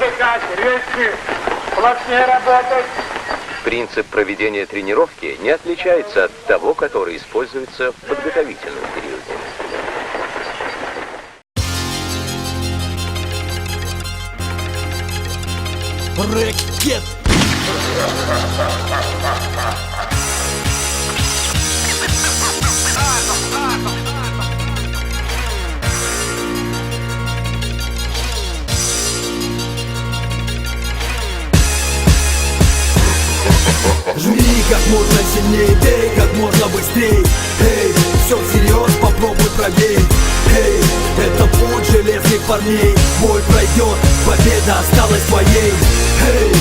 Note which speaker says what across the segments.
Speaker 1: музыка, серьезнее, плотнее работать.
Speaker 2: Принцип проведения тренировки не отличается от того, который используется в подготовительном периоде.
Speaker 3: Рэкет! Жми как можно сильнее, бей как можно быстрее. Эй, все всерьез, попробуй проверь. Эй, это путь железных парней. Бой пройдет, победа осталась твоей. Эй,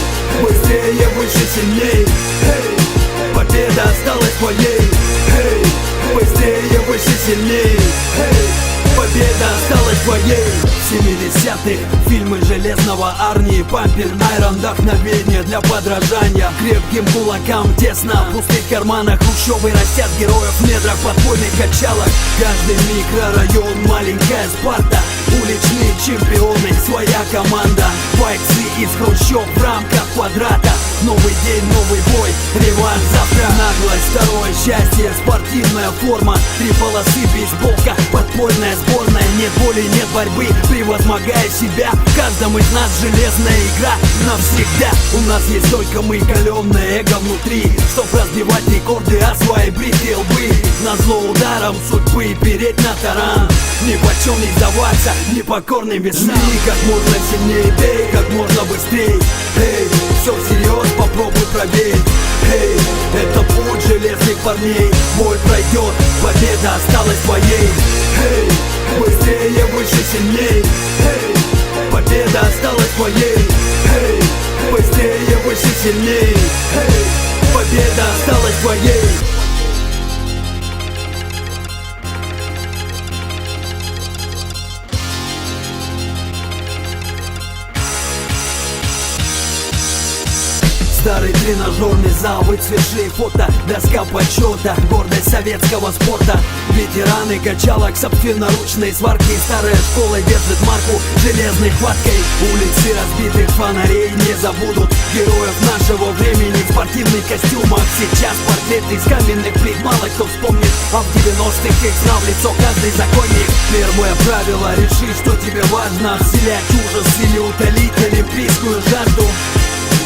Speaker 3: быстрее, выше, сильней. Эй, победа осталась твоей. Эй, быстрее, выше, сильней. Эй, победа осталась твоей. 70-х фильмы Железного Арни, Пампер Айрон, вдохновение для подражания. Крепким кулакам тесно, в пустых карманах хрущевы растят героев в недрах подпольных качалок. Каждый микрорайон, маленькая Спарта, уличные чемпионы, своя команда. Бойцы из хрущев в рамках квадрата. Новый день, новый бой, реванш завтра. Наглость, второе счастье, спортивная форма. 3 полосы, бейсболка, подпольная сборная. Нет боли, нет борьбы, превозмогая себя. В каждом из нас железная игра навсегда. У нас есть только мы, каленное эго внутри, чтоб разбивать рекорды, а свои бритые лбы. Назло ударом судьбы переть на таран. Ни почем не сдаваться непокорным весам. Жми как можно сильнее, бей как можно быстрее. Эй, все всерьез, попробуй проверь. Эй, это путь железных парней. Бой пройдет, победа осталась твоей. Эй, быстрее, выше, сильней. Эй, победа осталась твоей. Эй, быстрее, выше, сильней. Эй, победа осталась твоей. Старый тренажерный зал, выцветшие фото, доска почета, гордость советского спорта. Ветераны качалок, собственноручной сварки. Старая школа держит марку железной хваткой. Улицы разбитых фонарей не забудут героев нашего времени в спортивных костюмах. Сейчас портреты из каменных плит, мало кто вспомнит, а в 90-х их знал в лицо каждый законник. Первое правило: реши, что тебе важно. Вселять ужас или утолить олимпийскую жажду.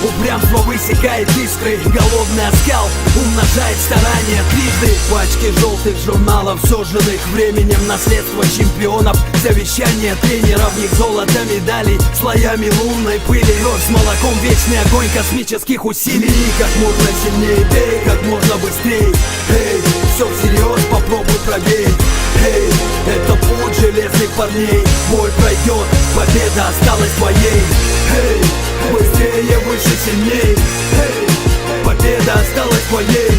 Speaker 3: Упрямство высекает искры, голодный оскал умножает старания трижды. Пачки желтых журналов, сожженных временем, наследство чемпионов, завещание тренеров, в них золото медалей, слоями лунной пыли. Кровь с молоком, вечный огонь космических усилий. Жми как можно сильнее, бей как можно быстрее. Эй, все всерьез, попробуй проверь. Эй, это путь железных парней. Бой пройдет, победа осталась твоей. Эй, быстрее, выше, сильней. Эй, победа осталась твоей.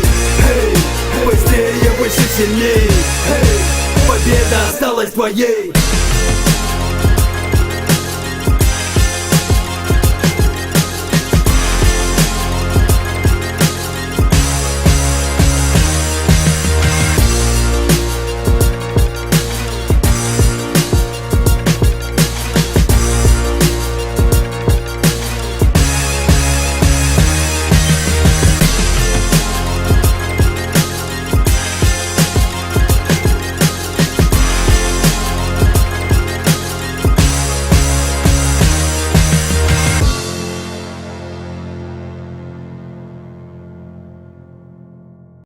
Speaker 3: Эй, быстрее, выше, сильней. Эй, победа осталась твоей.